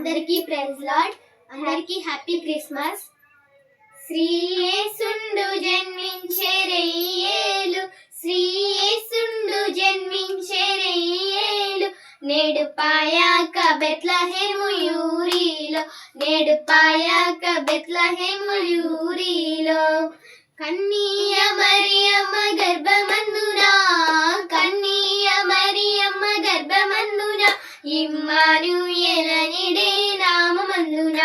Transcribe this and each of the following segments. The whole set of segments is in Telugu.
అందరికీ ప్రైజ్ లార్డ్. అందరికీ హ్యాపీ క్రిస్మస్. శ్రీయేసుండు జన్మించే రెయ్యేలు, శ్రీయేసుండు జన్మించే రెయ్యేలు, నేడు పాయాక బెత్లెహేము యూరిలో, నేడు పాయాక బెత్లెహేము యూరిలో. కన్నీయ మరియమ్మ గర్భమందున, కన్నీయ మరియమ్మ గర్భమందున, ఇమ్మానుయేలనిడే నామమందున,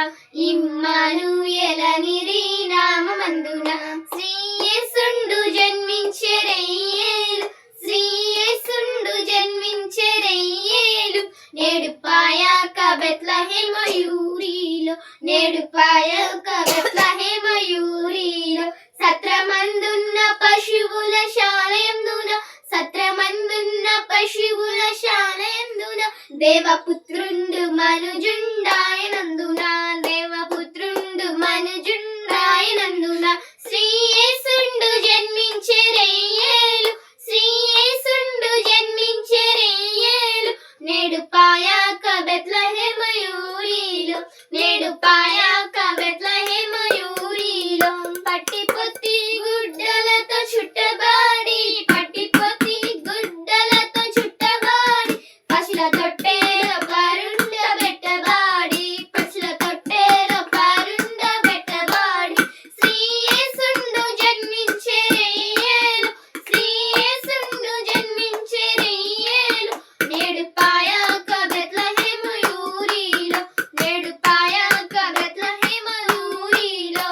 ఇమ్మానుయేలనిడే నామమందున. శ్రీయేసుండు జన్మించే రెయ్యేలు, శ్రీయేసుండు జన్మించే రెయ్యేలు, నేడు పాయాక బెత్లెహేము యూరిలో, నేడు పాయాక బెత్లెహేము యూరిలో. సత్రమందున్న పశువుల శాలయందున, సత్రమందున్న పశువుల శాలయందున, దేవపుత్రుండు మనుజుండాయనందున, దేవపుత్రుండు మనుజుండాయనందున. శ్రీయేసుండు జన్మించే రెయ్యేలు, శ్రీయేసుండు జన్మించే రెయ్యేలు, నేడు పాయాక బెత్లెహేము యూరిలో, నేడు పాయాక బెత్లెహేము యూరిలో. పట్టిపొత్తి గుడ్డలతో చుట్టబాడి, పట్టిపొత్తి గుడ్డలతో చుట్టబాడి, పశుల తొట్టెలో పరుండబెట్టబాడి, పశుల తొట్టెలో పరుండబెట్టబాడి. శ్రీయేసుండు జన్మించే రెయ్యేలు, శ్రీయేసుండు జన్మించే రెయ్యేలు, నేడు పాయాక బెత్లెహేము యూరిలో, నేడు పాయాక బెత్లెహేము యూరిలో.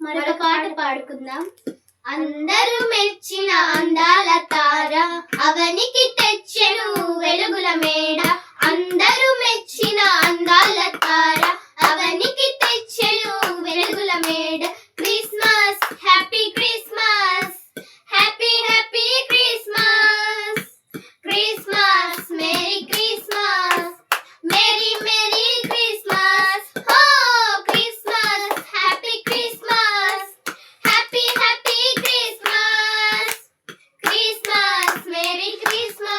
మరొక పాట పాడుకుందాం. అందరూ మెచ్చిన అందాల తార, అవనికి తెచ్చెను వెలుగుల మేడ, అందరూ మెచ్చిన అందాల తార, అవనికి తెచ్చెను వెలుగుల మేడ. Christmas happy Christmas, happy happy Christmas, Christmas merry Christmas, merry merry Christmas. హో Christmas happy Christmas, happy happy Christmas, Christmas merry Christmas.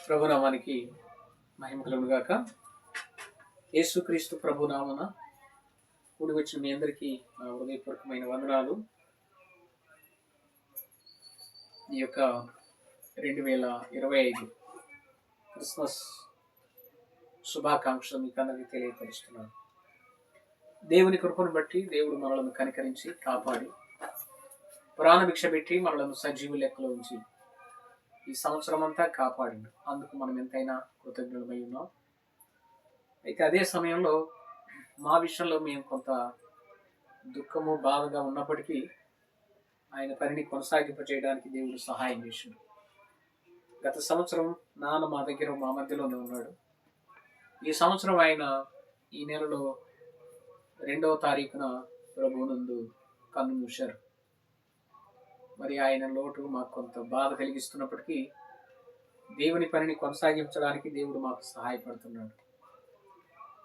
ప్రభునామానికి మహిమ కలుగును గాక. యేసుక్రీస్తు ప్రభునామన కూడి వచ్చిన మీ అందరికీ నా హృదయపూర్వకమైన వందనాలు. ఈ యొక్క 2025 క్రిస్మస్ శుభాకాంక్షలు మీకు అందరికీ తెలియపరుస్తున్నాను. దేవుని కృపను బట్టి దేవుడు మనలను కనికరించి కాపాడి ప్రాణభిక్ష పెట్టి మనలను సజీవు లెక్కలో ఉంచి ఈ సంవత్సరం అంతా కాపాడిండు. అందుకు మనం ఎంతైనా కృతజ్ఞులమై ఉన్నాం. అయితే అదే సమయంలో మా విషయంలో మేము కొంత దుఃఖము బాధగా ఉన్నప్పటికీ ఆయన పనిని కొనసాగింపజేయడానికి దేవుడు సహాయం చేసిండు. గత సంవత్సరం నాన్న మా దగ్గర మా మధ్యలోనే ఉన్నాడు. ఈ సంవత్సరం ఆయన ఈ నెలలో 2వ తారీఖున ప్రభువునందు కన్ను మూశారు. మరి ఆయన లోటు మాకు కొంత బాధ కలిగిస్తున్నప్పటికీ దేవుని పనిని కొనసాగించడానికి దేవుడు మాకు సహాయపడుతున్నాడు.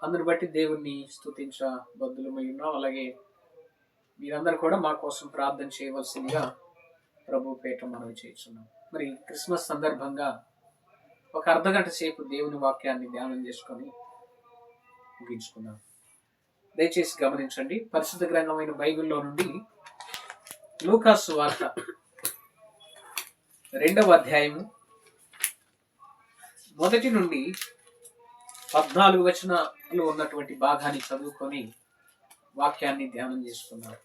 అందుని బట్టి దేవుణ్ణి స్తుతించ బద్దులమై ఉన్నాం. అలాగే మీరందరూ కూడా మా కోసం ప్రార్థన చేయవలసిందిగా ప్రభు పేట మనవి చేస్తున్నాం. మరి క్రిస్మస్ సందర్భంగా ఒక అర్ధగంట సేపు దేవుని వాక్యాన్ని ధ్యానం చేసుకొని ముగించుకున్నాం. దయచేసి గమనించండి. పరిశుద్ధ గ్రంథమైన బైబిల్లో నుండి లూకాసు వార్త 2వ అధ్యాయము 1 నుండి 14 వచనాలు ఉన్నటువంటి భాగాన్ని చదువుకొని వాక్యాన్ని ధ్యానం చేసుకున్నారు.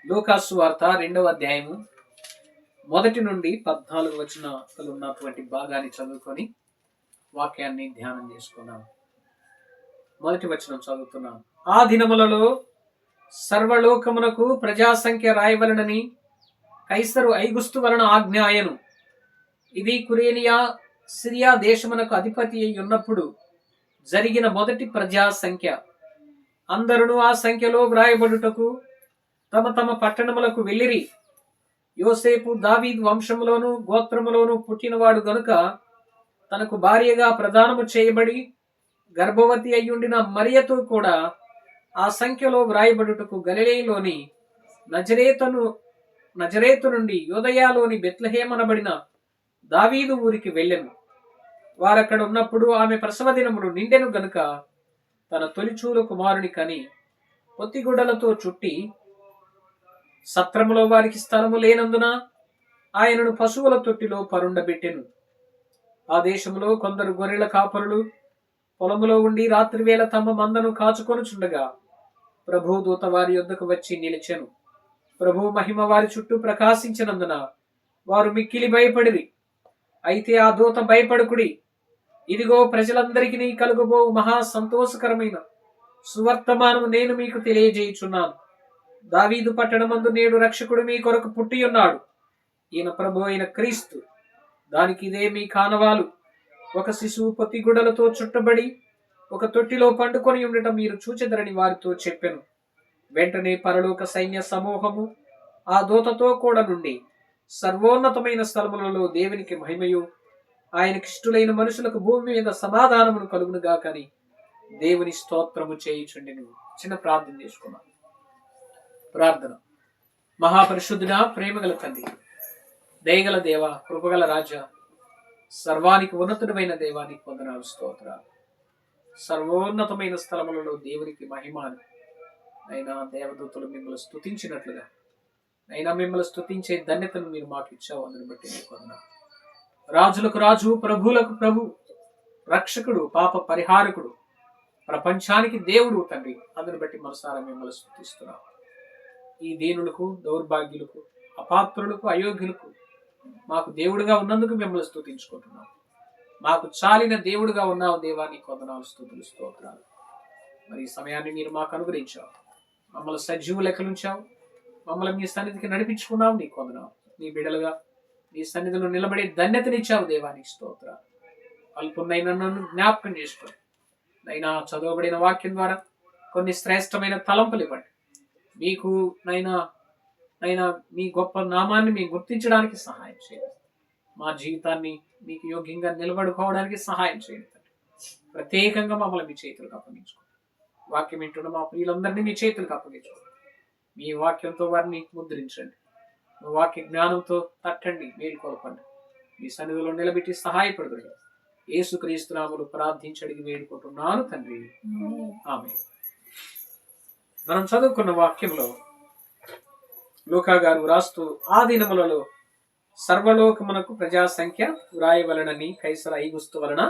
లూకాసు వార్త 2వ అధ్యాయము 1 నుండి 14 వచనాలు ఉన్నటువంటి భాగాన్ని చదువుకొని వాక్యాన్ని ధ్యానం చేసుకున్నాం. 1వ వచనం చదువుతున్నాం. ఆ దినములలో సర్వలోకమునకు ప్రజాసంఖ్య రాయవలనని కైసరు ఐగుస్తు వలన ఆజ్ఞాయను. ఇది కురేనియా సిరియా దేశమునకు అధిపతి అయి ఉన్నప్పుడు జరిగిన మొదటి ప్రజా సంఖ్య. అందరూ ఆ సంఖ్యలో వ్రాయబడుటకు తమ తమ పట్టణములకు వెళ్ళిరి. యోసేపు దావీదు వంశములోను గోత్రములోను పుట్టినవాడు గనుక తనకు భార్యగా ప్రదానము చేయబడి గర్భవతి అయ్యుండిన మరియతో కూడా ఆ సంఖ్యలో వ్రాయబడుటకు గలిలయలోని నజరేతు నుండి యూదయలోని బెత్లెహేమనబడిన దావీదు ఊరికి వెళ్ళెను. వారక్కడ ఉన్నప్పుడు ఆమె ప్రసవ దినములు నిండెను గనుక తన తొలిచూలు కుమారుని కని పొత్తిగుడ్డలతో చుట్టి సత్రములో వారికి స్థలము లేనందున ఆయనను పశువుల తొట్టిలో పరుండబెట్టెను. ఆ దేశంలో కొందరు గొర్రెల కాపరులు పొలములో ఉండి రాత్రి వేళ తమ మందను కాచుకొనుచుండగా ప్రభు దూత వారి యొద్దకు వచ్చి నిలిచెను. ప్రభు మహిమ వారి చుట్టూ ప్రకాశించినందున వారు మిక్కిలి భయపడిరి. అయితే ఆ దూత భయపడుకుడి, ఇదిగో ప్రజలందరికీ కలుగబో మహా సంతోషకరమైన సువర్తమానము నేను మీకు తెలియజేయుచున్నాను. దావీదు పట్టణమందు నేడు రక్షకుడు మీ కొరకు పుట్టి ఉన్నాడు. ఈయన ప్రభు అయిన క్రీస్తు. దానికి ఇదే మీ కానవాలు. ఒక శిశువు పొత్తిగుడ్డలతో చుట్టబడి ఒక తొట్టిలో పండుకొని ఉండటం మీరు చూచెదరని వారితో చెప్పెను. వెంటనే పరలోక సైన్య సమూహము ఆ దూతతో కూడా నుండి సర్వోన్నతమైన స్థలములలో దేవునికి మహిమయు ఆయనకిష్టులైన మనుషులకు భూమి మీద సమాధానమును కలుగునుగా కని దేవుని స్తోత్రము చేయుచుండెను. చిన్న ప్రార్థన చేసుకున్నాం. ప్రార్థన. మహాపరిశుద్ధుడా, ప్రేమగల తండ్రి, దయగల దేవ, కృపగల రాజా, సర్వానికి ఉన్నతుడమైన దేవానికి వందనాలు, స్తోత్రాలు. సర్వోన్నతమైన స్థలములలో దేవునికి మహిమాను అయినా దేవదూతలు మిమ్మల్ని స్తుతించినట్లుగా అయినా మిమ్మల్ని స్తుతించే ధన్యతను మీరు మాకు ఇచ్చావు. అందుని బట్టి మీకు వందనాలు. రాజులకు రాజు, ప్రభువులకు ప్రభు, రక్షకుడు, పాప పరిహారకుడు, ప్రపంచానికి దేవుడు తండ్రి. అందుని బట్టి మనసారా మిమ్మల్ని స్తుతిస్తున్నాం. ఈ దీనులకు, దౌర్భాగ్యులకు, అపాత్రులకు, అయోగ్యులకు మాకు దేవుడిగా ఉన్నందుకు మిమ్మల్ని స్తుతించుకుంటున్నాం. మాకు చాలిన దేవుడిగా ఉన్నావు దేవా, నీకు వందనాలు, స్తుతులు, స్తోత్రాలు. మరి ఈ సమయాన్ని మీరు మాకు అనుగ్రహించావు. మమ్మల్ని సజీవ లెక్కలుంచావు. మమ్మల్ని మీ సన్నిధికి నడిపించుకున్నావు. నీకు వందనాలు. నీ బిడలుగా నీ సన్నిధిలో నిలబడే ధన్యతనిచ్చావు దేవా, నీకు స్తోత్రాలు. అల్పున్నైనా నన్ను జ్ఞాపకం చేసుకోండి. నైనా చదవబడిన వాక్యం ద్వారా కొన్ని శ్రేష్టమైన తలంపులు ఇవ్వండి. మీకు నైనా మీ గొప్ప నామాన్ని మేము గుర్తించడానికి సహాయం చేయండి. మా జీవితాన్ని మీకు యోగ్యంగా నిలబడుకోవడానికి సహాయం చేయండి. ప్రత్యేకంగా మమ్మల్ని మీ చేతులకు అప్పగించుకోండి. వాక్యం వింటున్న మా ప్రియులందరినీ మీ చేతులకు అప్పగించుకోండి. మీ వాక్యంతో వారిని ముద్రించండి. మీ వాక్య జ్ఞానంతో తట్టండి, మేలుకొల్పండి. మీ సన్నిధిలో నిలబెట్టి సహాయపడదు. యేసుక్రీస్తు నామములో ప్రార్థించి అడిగి వేడుకుంటున్నాను తండ్రి, ఆమేన్. మనం చదువుకున్న వాక్యంలో లూకా గారు రాస్తూ, ఆ దినములలో సర్వలోకమునకు ప్రజా సంఖ్య వ్రాయవలనని కైసర ఐగుస్తు వలన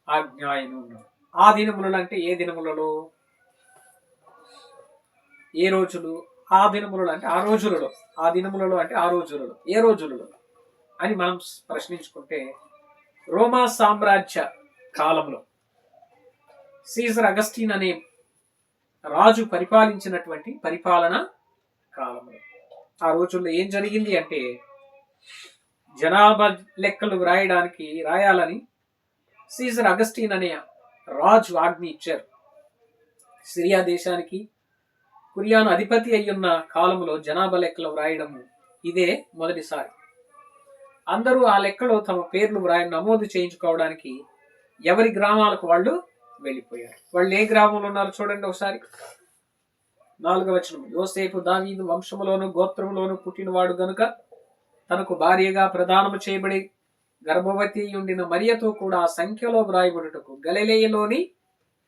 ఆజ్ఞాయను ఉన్నాడు. ఆ దినములలో అంటే ఏ దినములలో, ఏ రోజులు? ఆ దినములలో అంటే ఆ రోజులలో, ఆ దినములలో అంటే ఆ రోజులలో, ఏ రోజులలో అని మనం ప్రశ్నించుకుంటే, రోమా సామ్రాజ్య కాలంలో సీజర్ అగస్టిన్ అనే రాజు పరిపాలించినటువంటి పరిపాలన కాలంలో ఆ రోజుల్లో ఏం జరిగింది అంటే, జనాభా లెక్కలు రాయాలని సీజర్ అగస్టిన్ అనే రాజు ఆజ్ఞ ఇచ్చారు. సిరియా దేశానికి కురియాను అధిపతి అయ్యున్న కాలంలో జనాభా లెక్కలు వ్రాయడం ఇదే మొదటిసారి. అందరూ ఆ లెక్కలో తమ పేర్లు నమోదు చేయించుకోవడానికి ఎవరి గ్రామాలకు వాళ్ళు వెళ్ళిపోయారు. వాళ్ళు ఏ గ్రామంలో ఉన్నారో చూడండి ఒకసారి. 4వ వచనం, యోసేపు దావీదు వంశములోను గోత్రములోను పుట్టినవాడు గనుక తనకు భార్యగా ప్రదానము చేయబడి గర్భవతి ఉండిన మరియతో కూడా ఆ సంఖ్యలో వ్రాయబడుటకు గలిలయలోని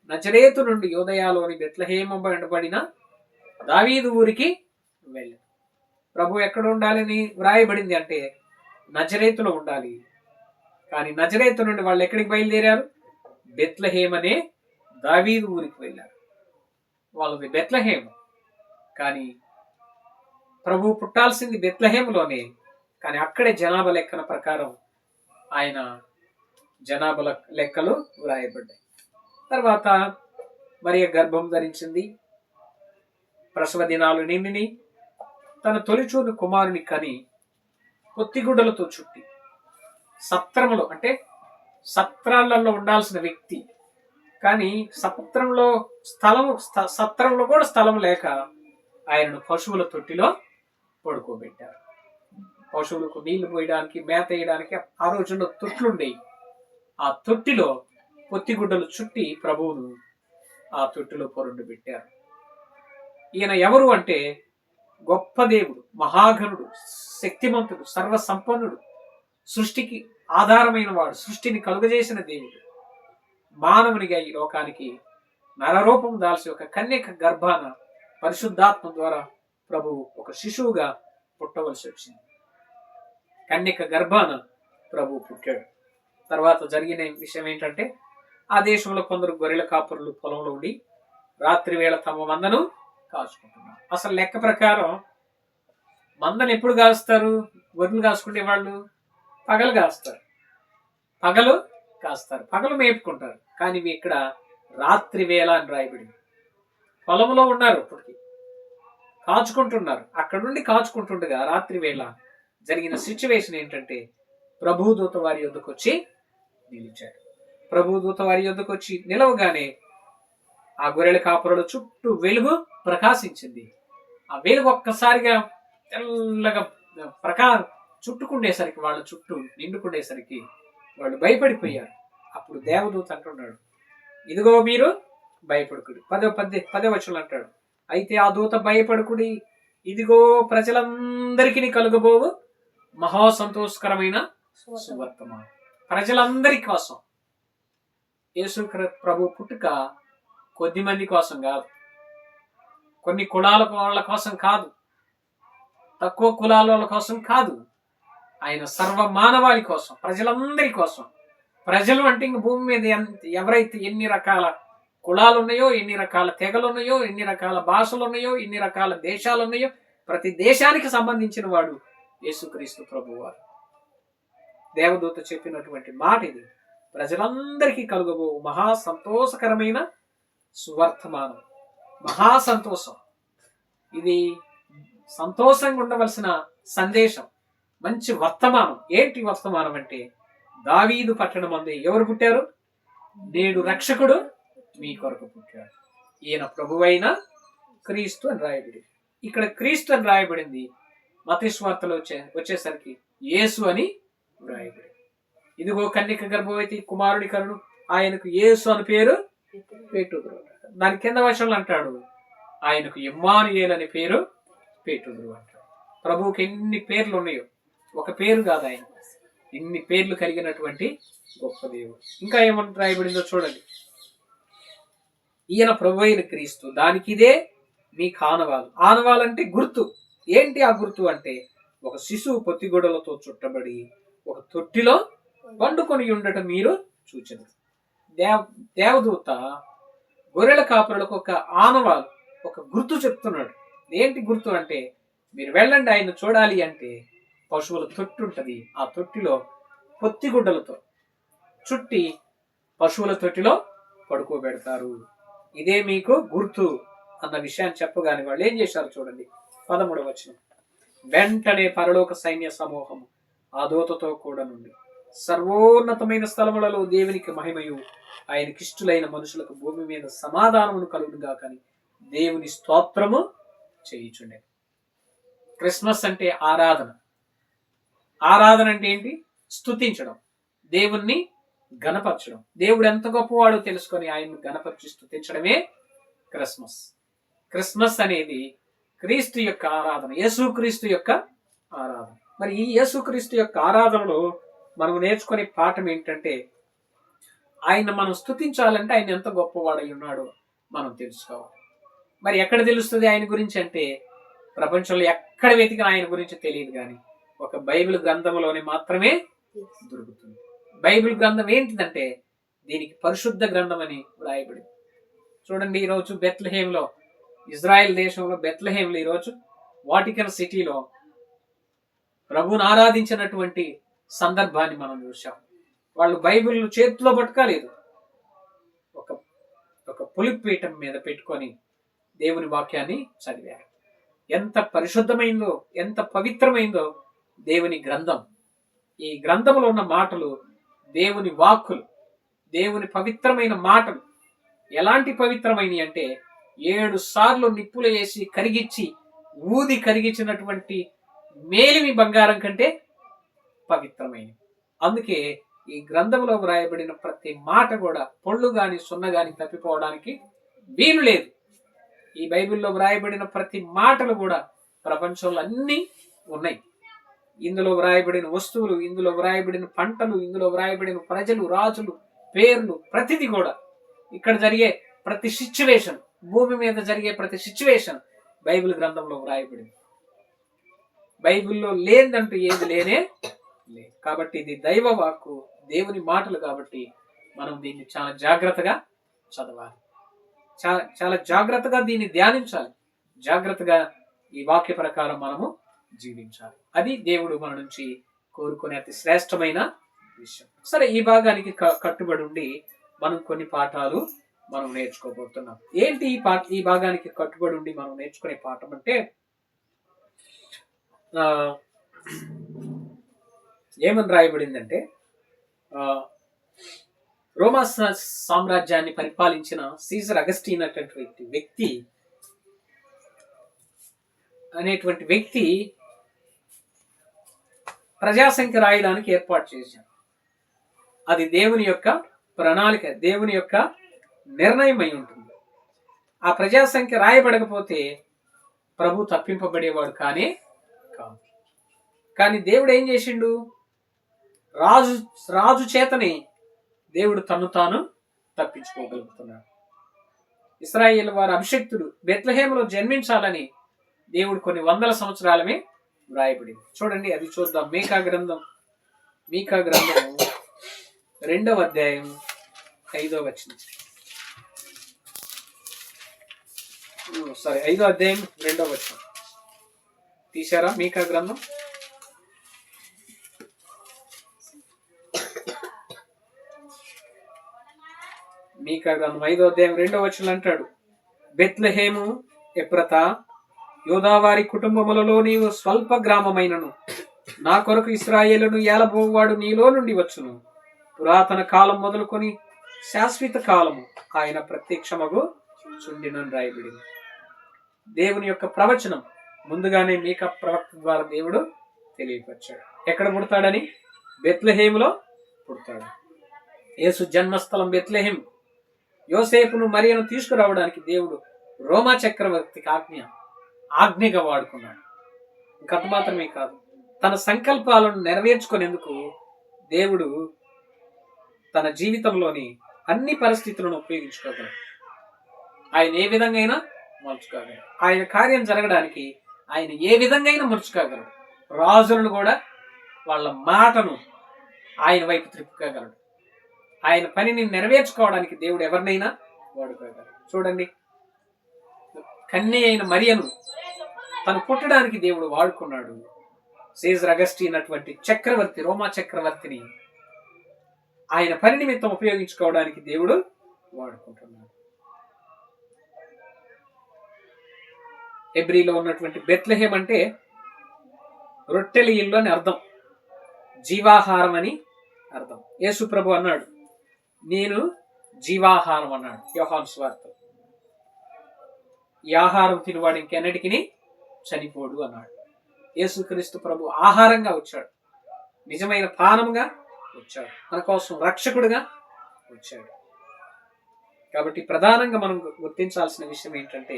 నజరేతు నుండి యూదయలోని బెత్లెహేము అనబడిన దావీదు ఊరికి వెళ్ళి. ప్రభు ఎక్కడ ఉండాలని వ్రాయబడింది అంటే నజరేతులో ఉండాలి. కానీ నజరేతు నుండి వాళ్ళు ఎక్కడికి బయలుదేరారు? బెత్లెహేము అనే దావీదు ఊరికి వెళ్ళారు. వాళ్ళది బెత్లెహేము, కానీ ప్రభు పుట్టాల్సింది బెత్లెహేములోనే. కానీ అక్కడే జనాభా లెక్కల ప్రకారం ఆయన జనాభా లెక్కలు వ్రాయబడ్డాయి. తర్వాత మరియ గర్భం ధరించింది, ప్రసవ దినాలు నిండిని, తన తొలిచూరు కుమారుని కని పొత్తిగుడ్డలతో చుట్టి సత్రములో, అంటే సత్రాలలో ఉండాల్సిన వ్యక్తి కానీ సత్రంలో కూడా స్థలం లేక ఆయనను పశువుల తొట్టిలో పడుకోబెట్టారు. పశువులకు నీళ్లు పోయడానికి, మేత వేయడానికి ఆ రోజుల్లో తొట్లుండేవి. ఆ తొట్టిలో పొత్తిగుడ్డలు చుట్టి ప్రభువును ఆ తొట్టిలో పొరుండు పెట్టారు. ఈయన ఎవరు అంటే గొప్ప దేవుడు, మహాఘనుడు, శక్తిమంతుడు, సర్వసంపన్నుడు, సృష్టికి ఆధారమైన వాడు, సృష్టిని కలుగజేసిన దేవుడు. మానవునిగా ఈ లోకానికి నరరూపం దాల్చి ఒక కన్యక గర్భాన పరిశుద్ధాత్మ ద్వారా ప్రభువు ఒక శిశువుగా పుట్టవలసి వచ్చింది. కన్యక గర్భాన ప్రభువు పుట్టాడు. తర్వాత జరిగిన విషయం ఏంటంటే, ఆ దేశంలో కొందరు గొర్రెల కాపరులు పొలంలో ఉండి రాత్రి వేళ తమ మందను కాచుకుంటున్నారు. అసలు లెక్క ప్రకారం మందను ఎప్పుడు కాస్తారు? గొర్రెలు కాసుకునే వాళ్ళు పగలు కాస్తారు, పగలు మేపుకుంటారు. కానీ ఇక్కడ రాత్రి వేళ అని రాయబడింది. పొలంలో ఉన్నారు, ఇప్పటికి కాచుకుంటున్నారు. అక్కడ నుండి కాచుకుంటుండగా రాత్రి వేళ జరిగిన సిచ్యువేషన్ ఏంటంటే, ప్రభుదూత వారి యొద్దకు వచ్చి నిలిచాడు. ప్రభుదూత వారి యొద్దకు వచ్చి నిలవగానే ఆ గొర్రెల కాపురుల చుట్టూ వెలుగు ప్రకాశించింది. ఆ వెలుగు ఒక్కసారిగా తెల్లగా చుట్టుకుండేసరికి, వాళ్ళ చుట్టూ నిండుకుండేసరికి వాళ్ళు భయపడిపోయారు. అప్పుడు దేవదూత అంటున్నాడు, ఇదిగో మీరు భయపడుకుడి. 10వ వచనం అంటాడు, అయితే ఆ దూత భయపడుకుడి, ఇదిగో ప్రజలందరికీ కలుగబోవు మహా సంతోషకరమైన సువర్తమానం. ప్రజలందరి కోసం. యేసు ప్రభు పుట్టుక కొద్ది మంది కోసం కాదు, కొన్ని కులాల వాళ్ళ కోసం కాదు, తక్కువ కులాల వాళ్ళ కోసం కాదు. ఆయన సర్వ మానవాళి కోసం, ప్రజలందరి కోసం. ప్రజలు అంటే ఇంక భూమి మీద ఎవరైతే ఎన్ని రకాల కులాలు ఉన్నాయో, ఎన్ని రకాల తెగలు ఉన్నాయో, ఎన్ని రకాల భాషలు ఉన్నాయో, ఎన్ని రకాల దేశాలు ఉన్నాయో, ప్రతి దేశానికి సంబంధించిన వాడు యేసుక్రీస్తు ప్రభువారు. దేవదూత చెప్పినటువంటి మాట ఇది. ప్రజలందరికీ కలుగబో మహా సంతోషకరమైన సువర్తమానం. మహా సంతోషం. ఇది సంతోషంగా ఉండవలసిన సందేశం, మంచి వర్తమానం. ఏంటి వర్తమానం అంటే, దావీదు పట్టణమందు ఎవరు పుట్టారు? నేడు రక్షకుడు మీ కొరకు పుట్టాడు. ఈయన ప్రభువైన క్రీస్తు అని రాయబడింది. ఇక్కడ క్రీస్తు అని రాయబడింది. మత్తయి సువార్తలో వచ్చేసరికి యేసు అని రాయబడింది. ఇదిగో కన్యక గర్భవతి కుమారుడి కరుడు, ఆయనకు యేసు అని పేరు పెట్టుదురు. దాని కింద వచనంలో అంటాడు, ఆయనకు ఇమ్మానుయేలు అని పేరు పెట్టుదురు అంటాడు. ప్రభువుకి ఎన్ని పేర్లు ఉన్నాయో, ఒక పేరు కాదు ఆయన. ఇన్ని పేర్లు కలిగినటువంటి గొప్ప దేవుడు. ఇంకా ఏమని రాయబడిందో చూడండి. ఈయన ప్రభు అయిన క్రీస్తు, దానికి ఇదే మీ ఆనవాలు. ఆనవాలంటే గుర్తు. ఏంటి ఆ గుర్తు అంటే, ఒక శిశువు పొత్తిగొడలతో చుట్టబడి ఒక తొట్టిలో పండుకొని ఉండటం మీరు చూచెదరు. దేవదూత గొర్రెల కాపురులకు ఒక ఆనవాలు, ఒక గుర్తు చెప్తున్నాడు. ఏంటి గుర్తు అంటే, మీరు వెళ్ళండి ఆయన చూడాలి అంటే, పశువుల తొట్టి ఉంటది, ఆ తొట్టిలో పొత్తిగుడ్డలతో చుట్టి పశువుల తొట్టిలో పడుకోబెడతారు. ఇదే మీకు గుర్తు అన్న విషయాన్ని చెప్పగానే వాళ్ళు ఏం చేశారు చూడండి. 13వ వచనం. వెంటనే పరలోక సైన్య సమూహము ఆ దూతతో కూడా నుండి సర్వోన్నతమైన స్థలములలో దేవునికి మహిమయు ఆయనకిష్టులైన మనుషులకు భూమి మీద సమాధానమును కలుగునుగా కానీ దేవుని స్తోత్రము చేయుచుండే. క్రిస్మస్ అంటే ఆరాధన. ఆరాధన అంటే ఏంటి? స్తుతించడం, దేవుణ్ణి గణపరచడం. దేవుడు ఎంత గొప్పవాడో తెలుసుకొని ఆయన్ని గణపరిచి స్తుతించడమే క్రిస్మస్. క్రిస్మస్ అనేది క్రీస్తు యొక్క ఆరాధన, యేసుక్రీస్తు యొక్క ఆరాధన. మరి ఈ యేసుక్రీస్తు యొక్క ఆరాధనలో మనం నేర్చుకునే పాఠం ఏంటంటే, ఆయన మనం స్తుతించాలంటే ఆయన ఎంత గొప్పవాడై ఉన్నాడో మనం తెలుసుకోవాలి. మరి ఎక్కడ తెలుస్తుంది ఆయన గురించి అంటే, ప్రపంచంలో ఎక్కడ వెతికిన ఆయన గురించి తెలియదు, కానీ ఒక బైబిల్ గ్రంథంలోనే మాత్రమే దొరుకుతుంది. బైబిల్ గ్రంథం ఏంటిదంటే, దీనికి పరిశుద్ధ గ్రంథం అని వ్రాయబడింది. చూడండి, ఈరోజు బెత్లెహేంలో, ఇజ్రాయెల్ దేశంలో బెత్లెహేంలో ఈరోజు వాటికన్ సిటీలో ప్రభువును ఆరాధించినటువంటి సందర్భాన్ని మనం చూసాం. వాళ్ళు బైబిల్ చేతిలో పట్టుకోలేదు, ఒక పులిపీఠం మీద పెట్టుకొని దేవుని వాక్యాన్ని చదివారు. ఎంత పరిశుద్ధమైందో, ఎంత పవిత్రమైందో దేవుని గ్రంథం. ఈ గ్రంథంలో ఉన్న మాటలు దేవుని వాక్కులు, దేవుని పవిత్రమైన మాటలు. ఎలాంటి పవిత్రమైనవి అంటే, 7 సార్లు నిప్పులు వేసి కరిగించి ఊది కరిగించినటువంటి మేలిమి బంగారం కంటే పవిత్రమైనవి. అందుకే ఈ గ్రంథంలో వ్రాయబడిన ప్రతి మాట కూడా పొళ్ళు గాని సున్న గాని తప్పిపోవడానికి వీలు లేదు. ఈ బైబిల్లో వ్రాయబడిన ప్రతి మాటలు కూడా ప్రపంచంలో అన్నీ ఉన్నాయి. ఇందులో వ్రాయబడిన వస్తువులు, ఇందులో వ్రాయబడిన పంటలు, ఇందులో వ్రాయబడిన ప్రజలు, రాజులు, పేర్లు, ప్రతిది కూడా ఇక్కడ జరిగే ప్రతి సిచ్యువేషన్, భూమి మీద జరిగే ప్రతి సిచ్యువేషన్ బైబిల్ గ్రంథంలో వ్రాయబడింది. బైబిల్లో లేదంటూ ఏది లేనే లేదు. కాబట్టి ఇది దైవ వాక్కు, దేవుని మాటలు. కాబట్టి మనం దీన్ని చాలా జాగ్రత్తగా చదవాలి, చాలా జాగ్రత్తగా దీన్ని ధ్యానించాలి, జాగ్రత్తగా ఈ వాక్య ప్రకారం మనము జీవించాలి. అది దేవుడు మన నుంచి కోరుకునే అతి శ్రేష్టమైన విషయం. సరే, ఈ భాగానికి కట్టుబడి ఉండి మనం కొన్ని పాఠాలు మనం నేర్చుకోబోతున్నాం. ఏంటి ఈ భాగానికి కట్టుబడి ఉండి మనం నేర్చుకునే పాఠం అంటే, ఏమని రాయబడిందంటే, రోమా సామ్రాజ్యాన్ని పరిపాలించిన సీజర్ అగస్టిన్ అనేటువంటి వ్యక్తి ప్రజాసంఖ్య రాయడానికి ఏర్పాటు చేశారు. అది దేవుని యొక్క ప్రణాళిక, దేవుని యొక్క నిర్ణయం అయి ఉంటుంది. ఆ ప్రజాసంఖ్య రాయబడకపోతే ప్రభు తప్పింపబడేవాడు కానే కాదు. కానీ దేవుడు ఏం చేసిండు? రాజు చేతనే దేవుడు తను తాను తప్పించుకోగలుగుతున్నాడు. ఇశ్రాయేలు వారి అభిషక్తుడు బెత్లెహేములో జన్మించాలని దేవుడు కొన్ని వందల సంవత్సరాలమే వ్రాయబడింది. చూడండి, అది చూద్దాం. మీకా గ్రంథం 2వ అధ్యాయం 5వ వచనం. 5వ అధ్యాయం 2వ వచనం తీశారా? మీకా గ్రంథం మీకా గ్రంథం 5వ అధ్యాయం 2వ వచనం అంటాడు, బెత్లెహేము ఎఫ్రాతా, యోదావారి కుటుంబములలో నీవు స్వల్ప గ్రామమైనను నా కొరకు ఇశ్రాయేలును ఏలబోవాడు నీలో నుండి వచ్చును. పురాతన కాలం మొదలుకొని శాశ్వత కాలము ఆయన ప్రత్యక్షమగు చుండినని రాయబడింది. దేవుని యొక్క ప్రవచనం ముందుగానే మీకా ప్రవక్త ద్వారా దేవుడు తెలియపరిచాడు. ఎక్కడ పుడతాడని? బెత్లెహేములో పుడతాడు. యేసు జన్మస్థలం బెత్లెహేం. యోసేపును మరియను తీసుకురావడానికి దేవుడు రోమా చక్రవర్తికి ఆజ్ఞగా వాడుకున్నాడు. ఇంకంత మాత్రమే కాదు, తన సంకల్పాలను నెరవేర్చుకునేందుకు దేవుడు తన జీవితంలోని అన్ని పరిస్థితులను ఉపయోగించుకోగలడు. ఆయన ఏ విధంగా అయినా మలుచుకోగలడు. ఆయన కార్యం జరగడానికి ఆయన ఏ విధంగా అయినా మలుచుకోగలడు. రాజులను కూడా వాళ్ళ మాటను ఆయన వైపు త్రిప్పుకోగలడు. ఆయన పనిని నెరవేర్చుకోవడానికి దేవుడు ఎవరినైనా వాడుకోగలడు. చూడండి, కన్య అయిన మరియను తను పుట్టడానికి దేవుడు వాడుకున్నాడు. సీజర్ అగస్టిన్ అటువంటి చక్రవర్తి, రోమా చక్రవర్తిని ఆయన పని నిమిత్తం ఉపయోగించుకోవడానికి దేవుడు వాడుకుంటున్నాడు. హెబ్రీలో ఉన్నటువంటి బెత్లెహేం అంటే రొట్టెల ఇల్లు అని అర్థం, జీవాహారం అని అర్థం. యేసు ప్రభు అన్నాడు, నేను జీవాహారం అన్నాడు యోహాను సువార్త. ఈ ఆహారం తినవాడు ఇంకెన్నటికి చనిపోడు అన్నాడు. యేసుక్రీస్తు ప్రభు ఆహారంగా వచ్చాడు, నిజమైన పానంగా వచ్చాడు, మన కోసం రక్షకుడుగా వచ్చాడు. కాబట్టి ప్రధానంగా మనం గుర్తించాల్సిన విషయం ఏంటంటే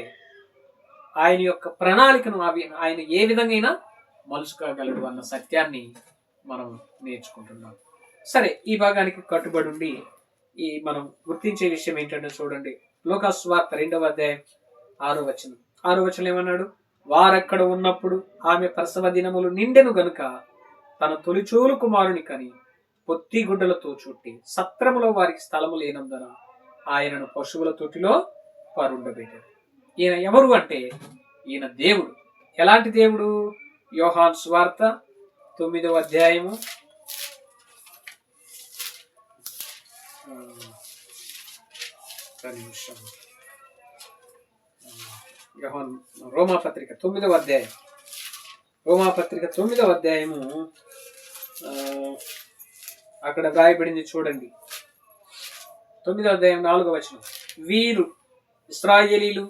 ఆయన యొక్క ప్రణాళికను ఆయన ఏ విధంగా మలుచుకోగలడు అన్న సత్యాన్ని మనం నేర్చుకుంటున్నాం. సరే, ఈ భాగానికి కట్టుబడి ఉండి మనం గుర్తించే విషయం ఏంటంటే చూడండి, లూకాసు సువార్త 2వ అధ్యాయం 6వ వచనం. 6వ వచనం ఏమన్నాడు? వారక్కడ ఉన్నప్పుడు ఆమె ప్రసవ దినములు నిండెను గనుక తన తొలిచూలు కుమారుని కని పొత్తి గుడ్డలతో చుట్టి సత్రములో వారికి స్థలము లేనందున ఆయనను పశువుల తొట్టిలో పరుండబెట్టారు. ఈయన ఎవరు అంటే ఈయన దేవుడు. ఎలాంటి దేవుడు? యోహాను సువార్త 9వ అధ్యాయము రోమాపత్రిక 9వ అధ్యాయం, రోమాపత్రిక 9వ అధ్యాయము అక్కడ వ్రాయబడింది చూడండి. 9వ అధ్యాయం 4వ వచనం. వీరు ఇశ్రాయేలీలు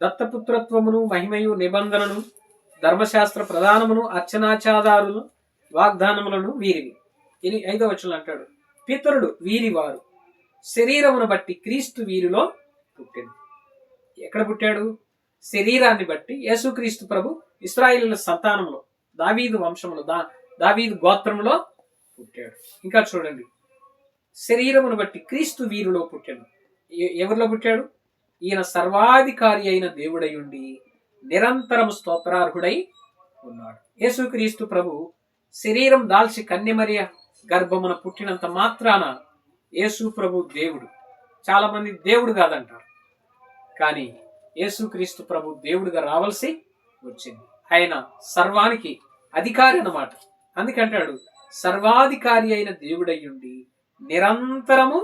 దత్తపుత్రత్వమును మహిమయు నిబంధనను ధర్మశాస్త్ర ప్రధానమును అర్చనాచాదారులు వాగ్దానములను వీరివి. 5వ వచనం అంటాడు, పితరుడు వీరి వారు శరీరమును బట్టి క్రీస్తు వీరిలో పుట్టాడు. ఎక్కడ పుట్టాడు? శరీరాన్ని బట్టి యేసుక్రీస్తు ప్రభు ఇశ్రాయేలీయుల సంతానంలో, దావీదు వంశంలో, దావీదు గోత్రంలో పుట్టాడు. ఇంకా చూడండి, శరీరమును బట్టి క్రీస్తు వీరిలో పుట్టాడు. ఎవరిలో పుట్టాడు? ఈయన సర్వాధికారి అయిన దేవుడై ఉండి నిరంతరం స్తోత్రార్హుడై ఉన్నాడు. యేసుక్రీస్తు ప్రభు శరీరం దాల్చి కన్యమరియ గర్భమున పుట్టినంత మాత్రాన యేసు ప్రభు దేవుడు. చాలా మంది దేవుడు కాదంటారు, కానీ యేసుక్రీస్తు ప్రభు దేవుడిగా రావాల్సి వచ్చింది. ఆయన సర్వానికి అధికారి అన్నమాట. అందుకంటాడు, సర్వాధికారి అయిన దేవుడయ్యుండి నిరంతరము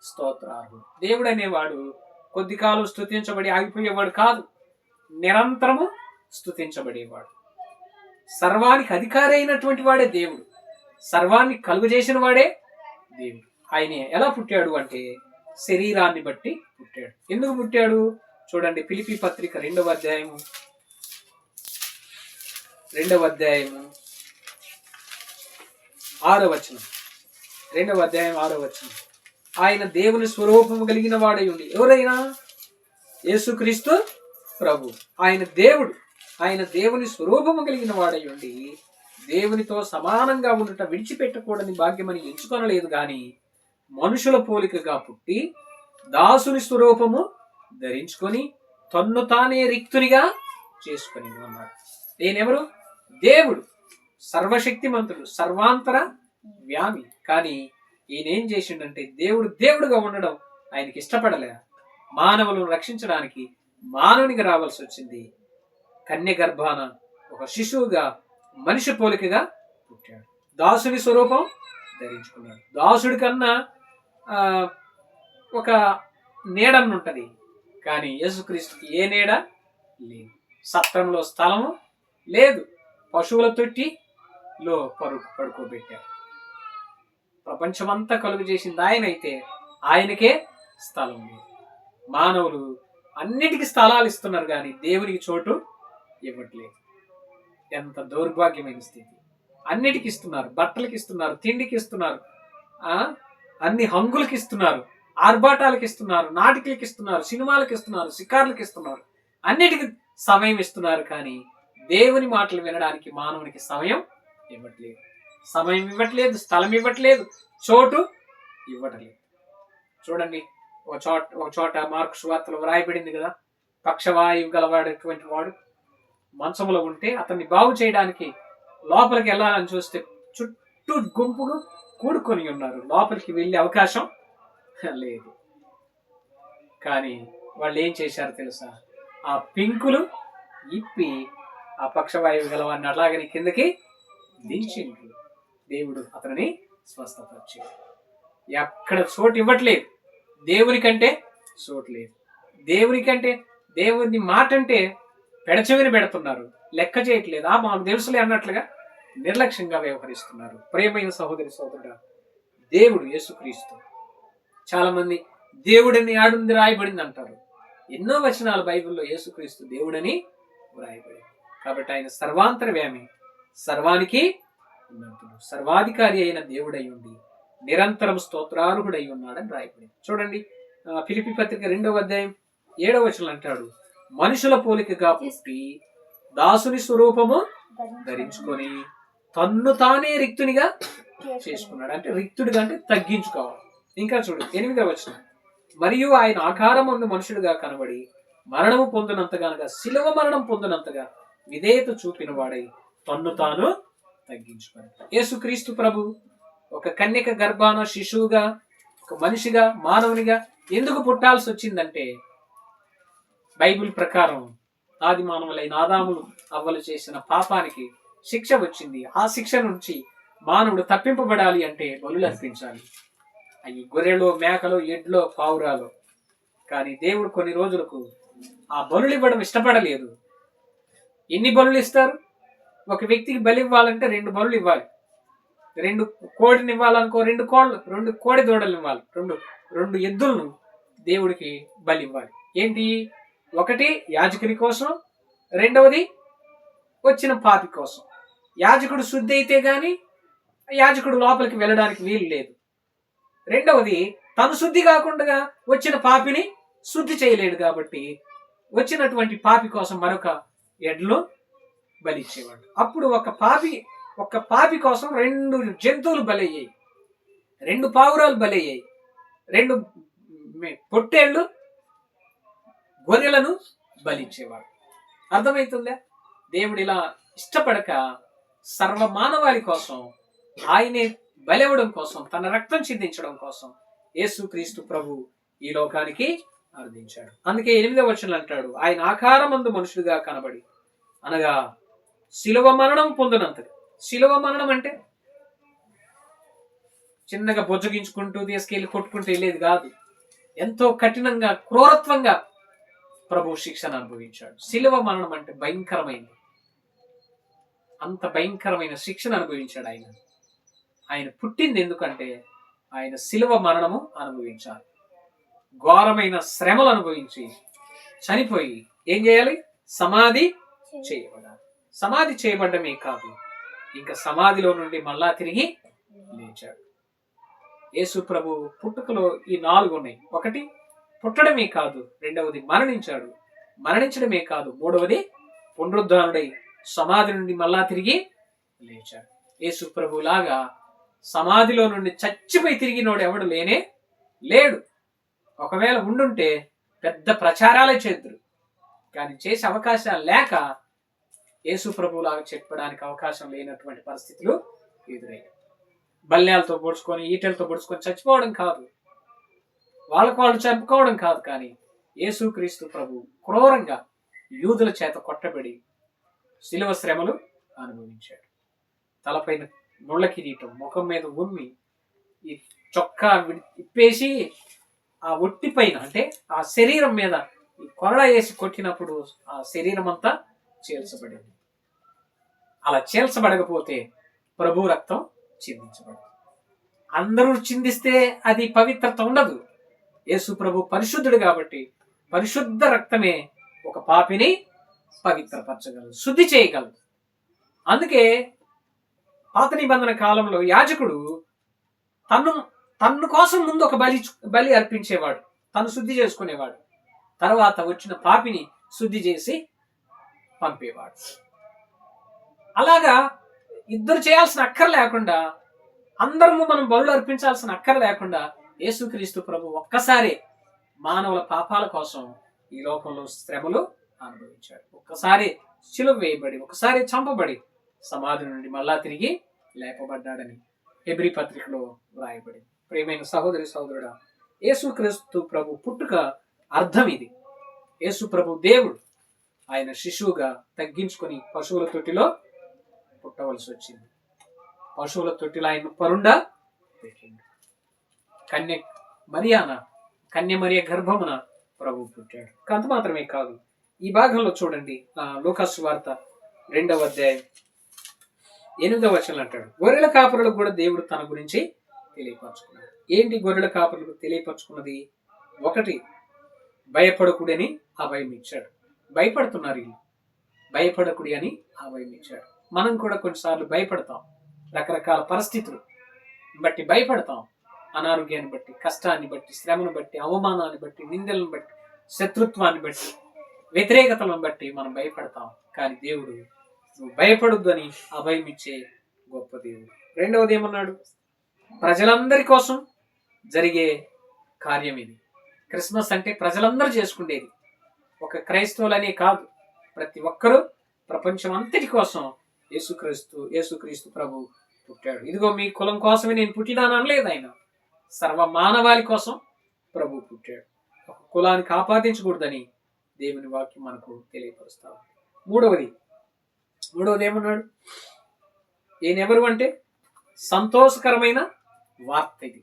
స్తోత్రార్హుడు. దేవుడు అనేవాడు కొద్ది కాలం స్తుతించబడి ఆగిపోయేవాడు కాదు, నిరంతరము స్తుతించబడేవాడు. సర్వానికి అధికారి అయినటువంటి వాడే దేవుడు, సర్వాన్ని కలుగజేసిన వాడే దేవుడు. ఆయన ఎలా పుట్టాడు అంటే శరీరాన్ని బట్టి పుట్టాడు. ఎందుకు పుట్టాడు? చూడండి, ఫిలిప్పీ పత్రిక 2వ అధ్యాయము 6వ వచనం. 2వ అధ్యాయం 6వ వచనం. ఆయన దేవుని స్వరూపము కలిగిన వాడై ఉండి, ఎవరైనా యేసుక్రీస్తు ప్రభు ఆయన దేవుడు, ఆయన దేవుని స్వరూపము కలిగిన వాడై ఉండి దేవునితో సమానంగా ఉండుట విడిచిపెట్టకూడని భాగ్యమని ఎంచుకొనలేదు గాని మనుషుల పోలికగా పుట్టి దాసుని స్వరూపము ధరించుకొని తన్ను తానే రిక్తునిగా చేసుకొని ఉన్నాడు. నేనెవరు? దేవుడు, సర్వశక్తిమంతుడు, సర్వాంతర వ్యామి. కానీ ఈయన ఏం చేసిండంటే దేవుడుగా ఉండడం ఆయనకి ఇష్టపడలే. మానవులను రక్షించడానికి మానవునిగా రావాల్సి వచ్చింది. కన్య గర్భాన ఒక శిశువుగా మనిషి పోలికగా పుట్టాడు. దాసుని స్వరూపం ధరించుకున్నాడు. దాసుడి కన్నా ఒక నీడన్నుంటది, కానీ యేసుక్రీస్తుకి ఏ నీడ లేదు. సత్రంలో స్థలము లేదు, పశువుల తొట్టిలో పడుకోబెట్టారు. ప్రపంచమంతా కలుగు చేసింది ఆయన అయితే ఆయనకే స్థలం లేదు. మానవులు అన్నిటికీ స్థలాలు ఇస్తున్నారు కానీ దేవునికి చోటు ఇవ్వట్లేదు. ఎంత దౌర్భాగ్యమైన స్థితి. అన్నిటికి ఇస్తున్నారు, బట్టలకి ఇస్తున్నారు, తిండికి ఇస్తున్నారు, అన్ని హంగులకి ఇస్తున్నారు, ఆర్భాటాలకు ఇస్తున్నారు, నాటికలకి ఇస్తున్నారు, సినిమాలకు ఇస్తున్నారు, షికార్లకు ఇస్తున్నారు, అన్నిటికీ సమయం ఇస్తున్నారు. కానీ దేవుని మాటలు వినడానికి మానవునికి సమయం ఇవ్వట్లేదు. సమయం ఇవ్వట్లేదు, స్థలం ఇవ్వట్లేదు, చోటు ఇవ్వట్లేదు. చూడండి, ఒక చోట మార్కు సువార్తలో వ్రాయబడింది కదా, పక్షవాయువు గలవాడేటువంటి వాడు మంచంలో ఉంటే అతన్ని బాగు చేయడానికి లోపలికి వెళ్ళాలని చూస్తే చుట్టూ గుంపులు కూడుకొని ఉన్నారు, లోపలికి వెళ్ళే అవకాశం లేదు. కానీ వాళ్ళు ఏం చేశారు తెలుసా? ఆ పింకులు ఇప్పి ఆ పక్షవాయువు గలవాడిని అలాగని కిందకి దించిండ్రు. దేవుడు అతనిని స్వస్థపరిచాడు. ఎక్కడ చోటు ఇవ్వట్లేదు, దేవునికంటే చోటు లేదు. దేవునికంటే దేవుని మాట అంటే పెడచెవిని పెడుతున్నారు, లెక్క చేయట్లేదు. మాకు తెలుసులే అన్నట్లుగా నిర్లక్ష్యంగా వ్యవహరిస్తున్నారు. ప్రియమైన సహోదరి సోదరుడా, దేవుడు యేసుక్రీస్తు, చాలా మంది దేవుడని ఆడుంది రాయబడింది అంటారు. ఎన్నో వచనాలు బైబిల్లో యేసుక్రీస్తు దేవుడని వ్రాయబడింది. కాబట్టి ఆయన సర్వాంతర్యామి, సర్వానికి ఉన్నతుడు, సర్వాధికారి అయిన దేవుడై ఉండి నిరంతరం స్తోత్రార్హుడై ఉన్నాడని రాయబడింది. చూడండి, ఫిలిప్పీ పత్రిక 2వ అధ్యాయం 7వ వచనం అంటాడు, మనుషుల పోలికగా పుట్టి దాసుని స్వరూపము ధరించుకొని తన్ను తానే రిక్తునిగా చేసుకున్నాడు. అంటే రిక్తుడిగా అంటే తగ్గించుకోవాలి. ఇంకా చూడు 8వ వచనం, మరియు ఆయన ఆకారం ఉన్న మనుషుడిగా కనబడి మరణము పొందినంతగా, శిలువ మరణం పొందినంతగా విధేయత చూపిన వాడై తన్ను తాను తగ్గించుకున్నాడు. యేసుక్రీస్తు ప్రభు ఒక కన్యక గర్భాన శిశువుగా, ఒక మనిషిగా, మానవునిగా ఎందుకు పుట్టాల్సి వచ్చిందంటే, బైబిల్ ప్రకారం ఆది మానవులైన ఆదాములు అవ్వలు చేసిన పాపానికి శిక్ష వచ్చింది. ఆ శిక్ష నుంచి మానవుడు తప్పింపబడాలి అంటే బలులు అర్పించాలి. అవి గొర్రెలు, మేకలు, ఎడ్లో, పావురాలు. కానీ దేవుడు కొన్ని రోజులకు ఆ బలులు ఇవ్వడం ఇష్టపడలేదు. ఎన్ని బలులు ఇస్తారు? ఒక వ్యక్తికి బలి ఇవ్వాలంటే 2 బలులు ఇవ్వాలి. 2 కోడిని ఇవ్వాలనుకో, 2 కోడి దూడలు ఇవ్వాలి, 2 ఎద్దులను దేవుడికి బలి ఇవ్వాలి. ఏంటి? ఒకటి యాజకుని కోసం, రెండవది వచ్చిన పాపి కోసం. యాజకుడు శుద్ధి అయితే గాని యాజకుడు లోపలికి వెళ్ళడానికి వీలు లేదు. రెండవది, తను శుద్ధి కాకుండా వచ్చిన పాపిని శుద్ధి చేయలేడు కాబట్టి వచ్చినటువంటి పాపి కోసం మరొక ఎడ్లు బలిచ్చేవాడు. అప్పుడు ఒక పాపి కోసం 2 జంతువులు బలయ్యాయి, 2 పావురాలు బలయ్యాయి, 2 పొట్టేళ్లు, గొర్రెలను బలిచ్చేవాడు. అర్థమవుతుందా? దేవుడు ఇలా ఇష్టపడక సర్వమానవాళి కోసం ఆయనే బలివ్వడం కోసం, తన రక్తం చిందించడం కోసం యేసుక్రీస్తు ప్రభు ఈ లోకానికి అర్థించాడు. అందుకే 8వ వచనం అంటాడు, ఆయన ఆకారమందు మనుషుడిగా కనబడి, అనగా శిలువ మరణం పొందినంతగా. శిలువ మరణం అంటే చిన్నగా బొజ్జగించుకుంటూ తీసుకెళ్లి కొట్టుకుంటూ వెళ్ళేది కాదు. ఎంతో కఠినంగా, క్రూరత్వంగా ప్రభు శిక్షను అనుభవించాడు. శిలువ మరణం అంటే భయంకరమైంది. అంత భయంకరమైన శిక్షను అనుభవించాడు ఆయన. ఆయన పుట్టింది ఎందుకంటే ఆయన శిలువ మరణము అనుభవించాలి. ఘోరమైన శ్రమలు అనుభవించి చనిపోయి ఏం చేయాలి? సమాధి చేయబడాలి. సమాధి చేయబడ్డమే కాదు, ఇంకా సమాధిలో నుండి మళ్ళా తిరిగి లేచాడు. యేసు ప్రభు పుట్టుకలో ఈ 4 ఉన్నాయి. ఒకటి పుట్టడమే కాదు, రెండవది మరణించాడు. మరణించడమే కాదు, మూడవది పునరుద్ధానుడై సమాధి నుండి మళ్ళా తిరిగి లేచాడు. యేసు ప్రభు లాగా సమాధిలో నుండి చచ్చిపోయి తిరిగినోడు ఎవడు లేనే లేడు. ఒకవేళ ఉండుంటే పెద్ద ప్రచారాలే చేద్దరు, కానీ చేసే అవకాశాలు లేక యేసు ప్రభు లాగా చెప్పడానికి అవకాశం లేనటువంటి పరిస్థితులు ఎదురయ్యాయి. బల్యాలతో పొడుచుకొని, ఈటెలతో పొడుచుకొని చచ్చిపోవడం కాదు, వాళ్ళు చంపుకోవడం కాదు, కానీ యేసుక్రీస్తు ప్రభు క్రూరంగా యూదుల చేత కొట్టబడి శిలువ శ్రమలు అనుభవించాడు. తలపైన ముళ్ళ కిరీటం, ముఖం మీద ఉమ్మి, ఈ చొక్కా ఇప్పేసి ఆ ఒట్టి పైన అంటే ఆ శరీరం మీద ఈ కొరడ వేసి కొట్టినప్పుడు ఆ శరీరం అంతా చీల్చబడింది. అలా చీల్చబడకపోతే ప్రభు రక్తం చిందించబడదు. అందరూ చిందిస్తే అది పవిత్రత ఉండదు. యేసు ప్రభు పరిశుద్ధుడు కాబట్టి పరిశుద్ధ రక్తమే ఒక పాపిని పవిత్రపరచగలదు, శుద్ధి చేయగలదు. అందుకే పాత నిబంధన కాలంలో యాజకుడు తన్ను కోసం ముందు ఒక బలి అర్పించేవాడు, తను శుద్ధి చేసుకునేవాడు, తర్వాత వచ్చిన పాపిని శుద్ధి చేసి పంపేవాడు. అలాగా ఇద్దరు చేయాల్సిన అక్కర లేకుండా, అందరము మనం బలులు అర్పించాల్సిన అక్కర లేకుండా యేసుక్రీస్తు ప్రభు ఒక్కసారి మానవుల పాపాల కోసం ఈ లోకంలో శ్రమలు అనుభవించాడు. ఒక్కసారి సిలువ వేయబడి, ఒకసారి చంపబడి సమాధి నుండి మళ్ళా తిరిగి లేపబడ్డాడని హెబ్రీ పత్రికలో వ్రాయబడి. ప్రియమైన సహోదరి సహోదరుడా, యేసుక్రీస్తు ప్రభు పుట్టుక అర్థం ఇది. యేసు ప్రభు దేవుడు. ఆయన శిశువుగా తగ్గించుకొని పశువుల తొట్టిలో పుట్టవలసి వచ్చింది. పశువుల తొట్టిలో ఆయన పరుండ పెట్టిండు. కన్య మరియ గర్భమున ప్రభు పుట్టాడు. అంత మాత్రమే కాదు, ఈ భాగంలో చూడండి, లూకా సువార్త 2వ అధ్యాయం 8వ వచనం అంటాడు, గొర్రెల కాపరులకు కూడా దేవుడు తన గురించి తెలియపరచుకున్నాడు. ఏంటి గొర్రెల కాపరులకు తెలియపరచుకున్నది? ఒకటి, భయపడకుడని అభయం ఇచ్చాడు. భయపడుతున్నారు వీళ్ళు, భయపడకుడి అని అభయం ఇచ్చాడు. మనం కూడా కొన్నిసార్లు భయపడతాం, రకరకాల పరిస్థితులు బట్టి భయపడతాం. అనారోగ్యాన్ని బట్టి, కష్టాన్ని బట్టి, శ్రమను బట్టి, అవమానాన్ని బట్టి, నిందలను బట్టి, శత్రుత్వాన్ని బట్టి, వ్యతిరేకతలను బట్టి మనం భయపడతాం. కానీ దేవుడు నువ్వు భయపడొద్దు అని అభయం ఇచ్చే గొప్ప దేవుడు. రెండవది ఏమన్నాడు? ప్రజలందరి కోసం జరిగే కార్యం ఇది. క్రిస్మస్ అంటే ప్రజలందరూ చేసుకునేది, ఒక క్రైస్తవులనే కాదు, ప్రతి ఒక్కరూ ప్రపంచం అంతటి కోసం యేసుక్రీస్తు ప్రభు పుట్టాడు. ఇదిగో మీ కులం కోసమే నేను పుట్టినాను అనలేదు ఆయన. సర్వ మానవాళి కోసం ప్రభు పుట్టాడు. ఒక కులానికి ఆపాదించకూడదని దేవుని వాక్యం మనకు తెలియపరుస్తాం. మూడవది ఏమన్నాడు? ఈయనెవరు అంటే సంతోషకరమైన వార్త. ఇది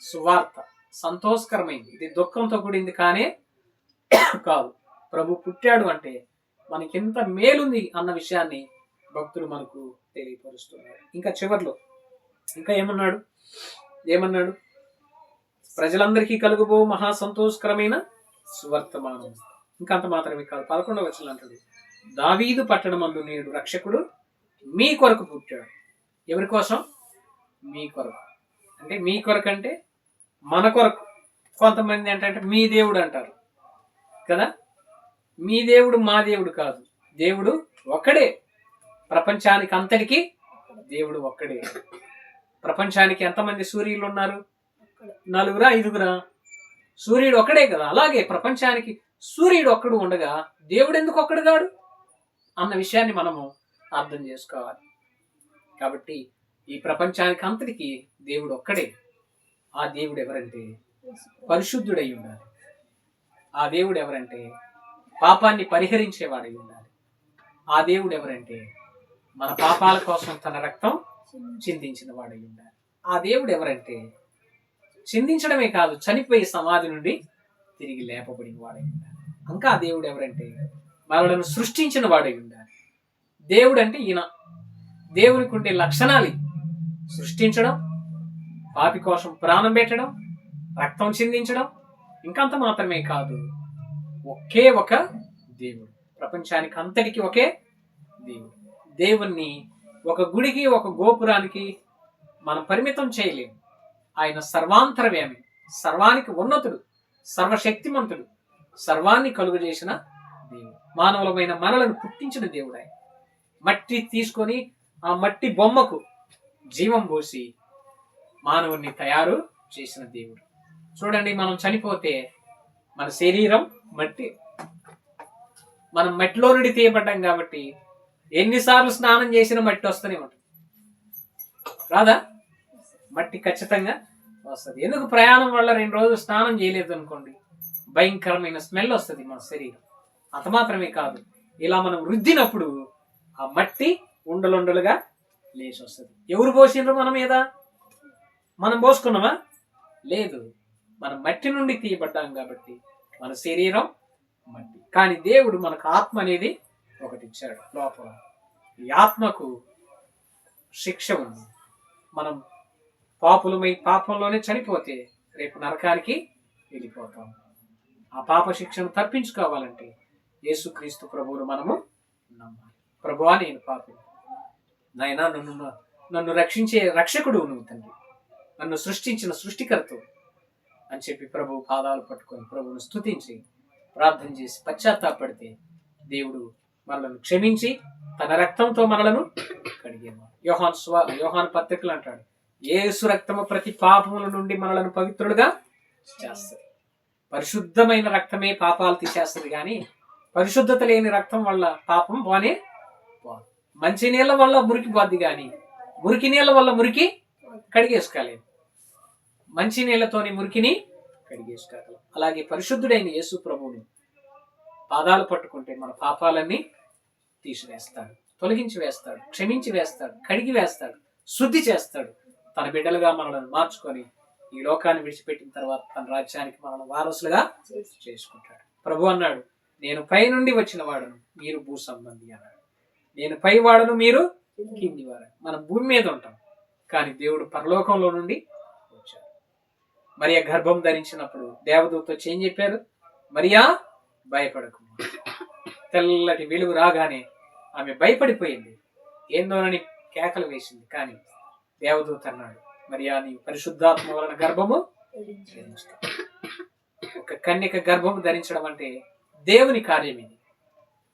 సువార్త, సంతోషకరమైంది. ఇది దుఃఖంతో కూడింది కానే కాదు. ప్రభు పుట్టాడు అంటే మనకెంత మేలుంది అన్న విషయాన్ని భక్తులు మనకు తెలియపరుస్తున్నారు. ఇంకా చివర్లో ఇంకా ఏమన్నాడు? ప్రజలందరికీ కలుగుబో మహా సంతోషకరమైన సువర్తమానం. ఇంకా అంత మాత్రమే కాదు, 11వ వచనం అంటాడు, దావీదు పట్టణమందు నేడు రక్షకుడు మీ కొరకు పుట్టాడు. ఎవరి కోసం? మీ కొరకు. అంటే మీ కొరకు అంటే మన కొరకు. కొంతమంది ఏంటంటే మీ దేవుడు అంటారు కదా. మీ దేవుడు మా దేవుడు కాదు, దేవుడు ఒక్కడే. ప్రపంచానికి అంతటికి దేవుడు ఒక్కడే. ప్రపంచానికి ఎంతమంది సూర్యులు ఉన్నారు? 4 5. సూర్యుడు ఒక్కడే కదా. అలాగే ప్రపంచానికి సూర్యుడు ఒక్కడు ఉండగా దేవుడు ఎందుకు ఒక్కడు కాడు అన్న విషయాన్ని మనము అర్థం చేసుకోవాలి. కాబట్టి ఈ ప్రపంచానికి అంతటికి దేవుడు ఒక్కడే. ఆ దేవుడు ఎవరంటే పరిశుద్ధుడై ఉండాలి. ఆ దేవుడు ఎవరంటే పాపాన్ని పరిహరించేవాడై ఉండాలి. ఆ దేవుడు ఎవరంటే మన పాపాల కోసం తన రక్తం చిందించిన వాడై ఉండాలి. ఆ దేవుడు ఎవరంటే చిందించడమే కాదు, చనిపోయి సమాధి నుండి తిరిగి లేపబడిన వాడై ఉండాలి. ఇంకా ఆ దేవుడు ఎవరంటే మనలను సృష్టించిన వాడై ఉండాలి. దేవుడు అంటే ఈయన. దేవునికి ఉండే లక్షణాలు సృష్టించడం, పాపి కోసం ప్రాణం పెట్టడం, రక్తం చిందించడం. ఇంకంత మాత్రమే కాదు, ఒకే ఒక దేవుడు. ప్రపంచానికి అంతటికి ఒకే దేవుడు. దేవుణ్ణి ఒక గుడికి, ఒక గోపురానికి మనం పరిమితం చేయలేము. ఆయన సర్వాంతరవ్యామి, సర్వానికి ఉన్నతుడు, సర్వశక్తిమంతుడు, సర్వాన్ని కలుగు చేసిన దేవుడు. మానవులమైన మనలను పుట్టించిన దేవుడు ఆయన. మట్టి తీసుకొని ఆ మట్టి బొమ్మకు జీవం పోసి మానవుణ్ణి తయారు చేసిన దేవుడు. చూడండి, మనం చనిపోతే మన శరీరం మట్టి, మనం మట్టిలో నుండి తీయబడ్డాం కాబట్టి ఎన్నిసార్లు స్నానం చేసినా మట్టి వస్తూనే ఉంటుంది, రాదా? మట్టి ఖచ్చితంగా వస్తుంది. ఎందుకు? ప్రయాణం వల్ల 2 రోజులు స్నానం చేయలేదు అనుకోండి, భయంకరమైన స్మెల్ వస్తుంది మన శరీరం. అంత మాత్రమే కాదు, ఇలా మనం రుద్దినప్పుడు ఆ మట్టి ఉండలుండలుగా లేచి వస్తుంది. ఎవరు పోసిండ్రు మన మీద? మనం పోసుకున్నామా? లేదు. మనం మట్టి నుండి తీయబడ్డాం కాబట్టి మన శరీరం మట్టి. కానీ దేవుడు మనకు ఆత్మ అనేది ఒకటి ఇచ్చాడు లోపల. ఈ ఆత్మకు శిక్ష ఉంది. మనం పాపంలోనే చనిపోతే రేపు నరకానికి వెళ్ళిపోతాం. ఆ పాప శిక్షను తప్పించుకోవాలంటే యేసుక్రీస్తు ప్రభువును మనము నమ్మాలి. ప్రభువా, నేను పాపి, నాయనా నన్ను రక్షించే రక్షకుడు నువ్వు తండ్రి, నన్ను సృష్టించిన సృష్టికర్త అని చెప్పి ప్రభు పాదాలు పట్టుకొని ప్రభువును స్తుతించి ప్రార్థన చేసి పశ్చాత్తాపడితే దేవుడు మనల్ని క్షమించి తన రక్తంతో మనలను కడిగేవాడు. యోహాను పత్రికలు అంటాడు, యేసు రక్తము ప్రతి పాపముల నుండి మనలను పవిత్రులుగా చేస్తుంది. పరిశుద్ధమైన రక్తమే పాపాలు తీసేస్తుంది, కానీ పరిశుద్ధత లేని రక్తం వల్ల పాపం పోనే పోదు. మంచి నీళ్ళ వల్ల మురికి పోద్ది, కానీ మురికి నీళ్ళ వల్ల మురికి కడిగేసుకోలేదు. మంచి నీళ్లతోని మురికిని కడిగేసుకోగలం. అలాగే పరిశుద్ధుడైన యేసు ప్రభువుని పాదాలు పట్టుకుంటే మన పాపాలన్నీ తీసివేస్తాడు, తొలగించి వేస్తాడు, క్షమించి వేస్తాడు, కడిగి వేస్తాడు, శుద్ధి చేస్తాడు. తన బిడ్డలుగా మనల్ని మార్చుకొని ఈ లోకాన్ని విడిచిపెట్టిన తర్వాత తన రాజ్యానికి మనల్ని వారసులుగా చేసుకుంటాడు. ప్రభు అన్నాడు, నేను పై నుండి వచ్చిన వాడను, మీరు భూ సంబంధి అన్నాడు. నేను పై వాడను, మీరు కింది వాడను. మనం భూమి మీద ఉంటాం, కానీ దేవుడు పరలోకంలో నుండి వచ్చాడు. మరియా గర్భం ధరించినప్పుడు దేవదూత వచ్చి ఏం చెప్పారు? మరియా భయపడకు. తెల్లటి వెలుగు రాగానే ఆమె భయపడిపోయింది, ఏందోనని కేకలు వేసింది. కానీ దేవదూత అన్నాడు, మరియా నీ పరిశుద్ధాత్మ వలన గర్భము ధరించుతావు. ఒక కన్యక గర్భము ధరించడం అంటే దేవుని కార్యం. ఇది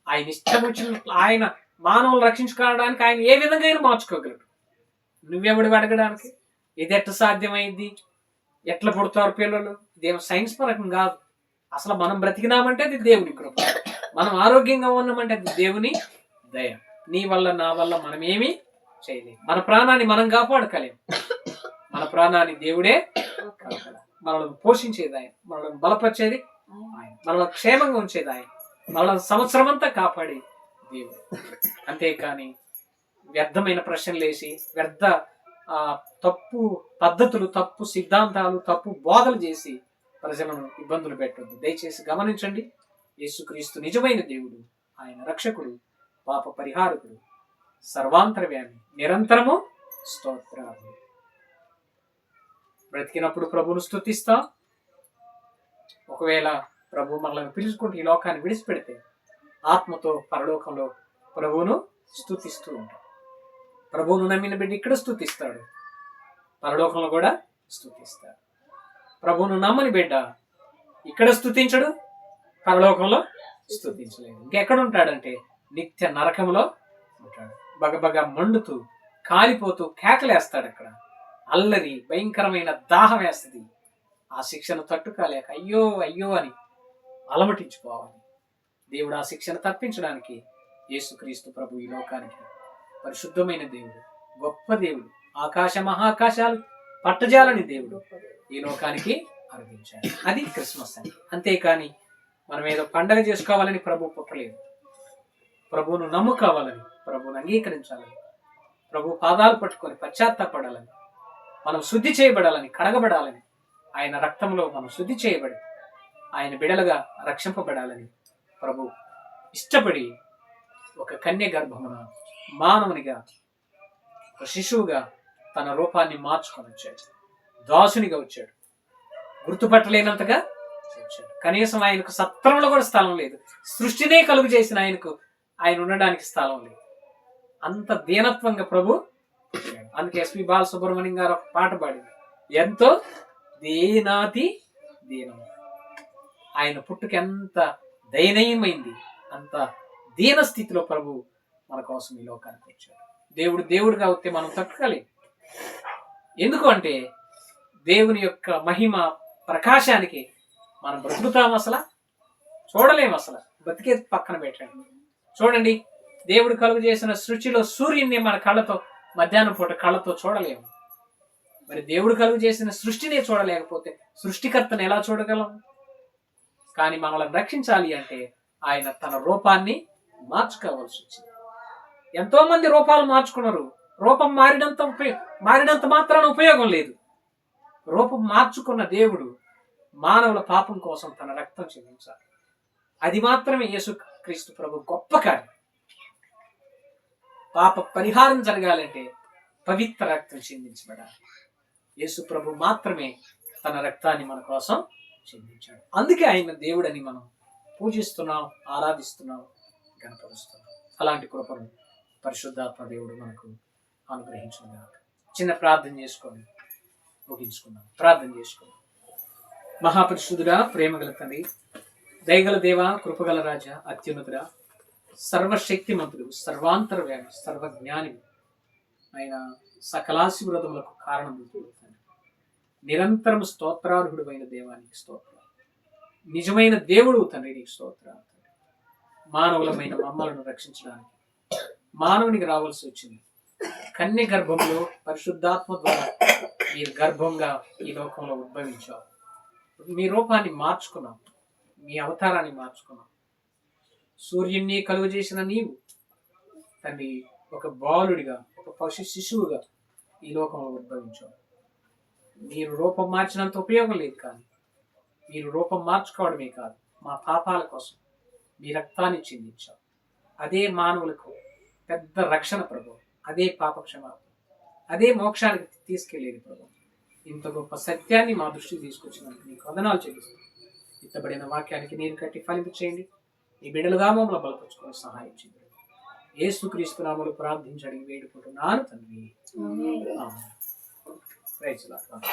ఆయన ఇష్టం వచ్చినట్లు ఆయన మానవులు రక్షించుకోవడానికి ఆయన ఏ విధంగా అయినా మార్చుకోగలడు. నువ్వెవడు అడగడానికి? ఇది ఎట్లా సాధ్యమైంది, ఎట్లా పుడతారు పిల్లలు? ఇదేమో సైన్స్ పరకం కాదు. అసలు మనం బ్రతికినామంటే అది దేవుని కృప, మనం ఆరోగ్యంగా ఉన్నామంటే అది దేవుని దయ. నీ వల్ల నా వల్ల మనం ఏమీ చేయలేము. మన ప్రాణాన్ని మనం కాపాడుకోలేము. మన ప్రాణాన్ని దేవుడే కాపాడాలి. మనల్ని పోషించేది ఆయన, మనల్ని బలపరిచేది ఆయన, మనల్ని క్షేమంగా ఉంచేది ఆయన, మనల్ని సంవత్సరం అంతా కాపాడి దేవుడు. అంతేకాని వ్యర్థమైన ప్రశ్నలు వేసి వ్యర్థ తప్పు పద్ధతులు, తప్పు సిద్ధాంతాలు, తప్పు బోధలు చేసి ప్రజలను ఇబ్బందులు పెట్టొద్దు. దయచేసి గమనించండి, యేసుక్రీస్తు నిజమైన దేవుడు, ఆయన రక్షకుడు, పాప పరిహారకుడు, సర్వాంతర్యామి, నిరంతరము స్తోత్రాలు. బ్రతికినప్పుడు ప్రభువును స్తుతిస్తాం. ఒకవేళ ప్రభు మనల్ని పిలుచుకుంటూ ఈ లోకాన్ని విడిచిపెడితే ఆత్మతో పరలోకంలో ప్రభువును స్తుతిస్తూ ఉంటాం. ప్రభువును నమ్మిన బిడ్డ ఇక్కడ స్తుతిస్తాడు, పరలోకంలో కూడా స్తుతిస్తాడు. ప్రభువును నమ్మని బిడ్డ ఇక్కడ స్తుతించడు, పరలోకంలో స్తుతించలేదు. ఇంకెక్కడ ఉంటాడంటే నిత్య నరకంలో ఉంటాడు. బగబగ మండుతూ కాలిపోతూ కేకలేస్తాడు. అక్కడ అల్లరి, భయంకరమైన దాహం వేస్తుంది. ఆ శిక్షను తట్టుకోలేక అయ్యో అయ్యో అని అలమటించుకోవాలి. దేవుడు ఆ శిక్షను తప్పించడానికి యేసుక్రీస్తు ప్రభు ఈ లోకానికి, పరిశుద్ధమైన దేవుడు, గొప్ప దేవుడు, ఆకాశ మహాకాశాలు పట్టజాలని దేవుడు ఈ లోకానికి అర్పించాడు. అది క్రిస్మస్ అని. అంతేకాని మనం ఏదో పండగ చేసుకోవాలని ప్రభు పుట్టలేదు. ప్రభువును నమ్ముకోవాలని, ప్రభువును అంగీకరించాలని, ప్రభు పాదాలు పట్టుకొని పశ్చాత్తాపడాలని, మనం శుద్ధి చేయబడాలని, కడగబడాలని, ఆయన రక్తంలో మనం శుద్ధి చేయబడి ఆయన బిడలుగా రక్షింపబడాలని ప్రభు ఇష్టపడి ఒక కన్య గర్భమున మానవునిగా, ఒక శిశువుగా తన రూపాన్ని మార్చుకొని వచ్చాడు. దాసునిగా వచ్చాడు, గుర్తుపట్టలేనంతగా వచ్చాడు. కనీసం ఆయనకు సత్రంలో కూడా స్థలం లేదు. సృష్టినే కలుగు చేసిన ఆయనకు ఆయన ఉండడానికి స్థలం లేదు. అంత దీనత్వంగా ప్రభు. అందుకే ఎస్పి బాలసుబ్రహ్మణ్యం గారు ఒక పాట పాడింది, ఎంతో దీనాతి దీనం. ఆయన పుట్టుక ఎంత దయనీయమైంది, అంత దీన స్థితిలో ప్రభు మన కోసం ఈ లోకానికి వచ్చాడు. దేవుడు దేవుడిగా వస్తే మనం తట్టుకోలేము. ఎందుకు అంటే దేవుని యొక్క మహిమ ప్రకాశానికి మనం బ్రతుకుతాం, అసలు చూడలేము. అసలు బతికే పక్కన పెట్టండి. చూడండి, దేవుడు కలుగు చేసిన సృష్టిలో సూర్యుడిని మన కళ్ళతో మధ్యాహ్నం పూట కళ్ళతో చూడలేము. మరి దేవుడు కలుగు చేసిన సృష్టినే చూడలేకపోతే సృష్టికర్తను ఎలా చూడగలం? కానీ మనల్ని రక్షించాలి అంటే ఆయన తన రూపాన్ని మార్చుకోవాల్సి వచ్చింది. ఎంతో మంది రూపాలు మార్చుకున్నారు. రూపం మారినంత మాత్రాన ఉపయోగం లేదు. రూపం మార్చుకున్న దేవుడు మానవుల పాపం కోసం తన రక్తం చెందించాలి. అది మాత్రమే యేసుక్రీస్తు ప్రభు గొప్ప కార్యం. పాప పరిహారం జరగాలంటే పవిత్ర రక్తం చెందించబడాలి. యేసు ప్రభు మాత్రమే తన రక్తాన్ని మన కోసం చెందించాడు. అందుకే ఆయన దేవుడని మనం పూజిస్తున్నాం, ఆరాధిస్తున్నాం, గణపరుస్తున్నాం. అలాంటి కృపను పరిశుద్ధాత్మ దేవుడు మనకు అనుగ్రహించుగాక. చిన్న ప్రార్థన చేసుకొని ముగించుకున్నాం. ప్రార్థన చేసుకున్నాం. మహాపరిశుద్ధుడా, ప్రేమగల తండ్రి, దయగల దేవ, కృపగల రాజా, అత్యున్నతుడా, సర్వశక్తిమంతుడు, సర్వాంతర్వ్యామి, సర్వజ్ఞాని, ఆయన సకలాశీర్వాదములకు కారణభూతుడు తండ్రి. నిరంతరం స్తోత్రార్హుడు అయిన దేవానికి స్తోత్రాలు. నిజమైన దేవుడు తండ్రి, నీకు స్తోత్రాలు తండ్రి. మానవులమైన మమ్మలను రక్షించడానికి మానవునికి రావాల్సి వచ్చింది. కన్య గర్భంలో పరిశుద్ధాత్మ ద్వారా మీరు గర్భంగా ఈ లోకంలో ఉద్భవించావు. మీ రూపాన్ని మార్చుకున్నాం, మీ అవతారాన్ని మార్చుకున్నాం. సూర్యుడిని కలుగు చేసిన నీవు తండ్రి ఒక బాలుడిగా, ఒక పశు శిశువుగా ఈ లోకంలో ఉద్భవించావు. మీరు రూపం మార్చినంత ఉపయోగం లేదు, కానీ మీరు రూపం మార్చుకోవడమే కాదు, మా పాపాల కోసం మీ రక్తాన్ని చిందించావు. అదే మానవులకు పెద్ద రక్షణ ప్రభు, అదే పాప క్షమాపణ, అదే మోక్షానికి తీసుకెళ్లేది ప్రభు. ఇంత గొప్ప సత్యాన్ని మా దృష్టికి తీసుకొచ్చినందుకు నీకు వందనాలు చెల్లిస్తాను. ఇత్తబడిన వాక్యానికి నేను కట్టి ఫలింపు చేయండి. ఈ బిడ్డలుగా మమ్మల్ని బలపరుచుకొని సహాయం చేయండి. యేసుక్రీస్తు నామములో ప్రార్థించి అడిగి వేడుకుంటున్నాను తండ్రి. ఆమేన్. Praise the lord.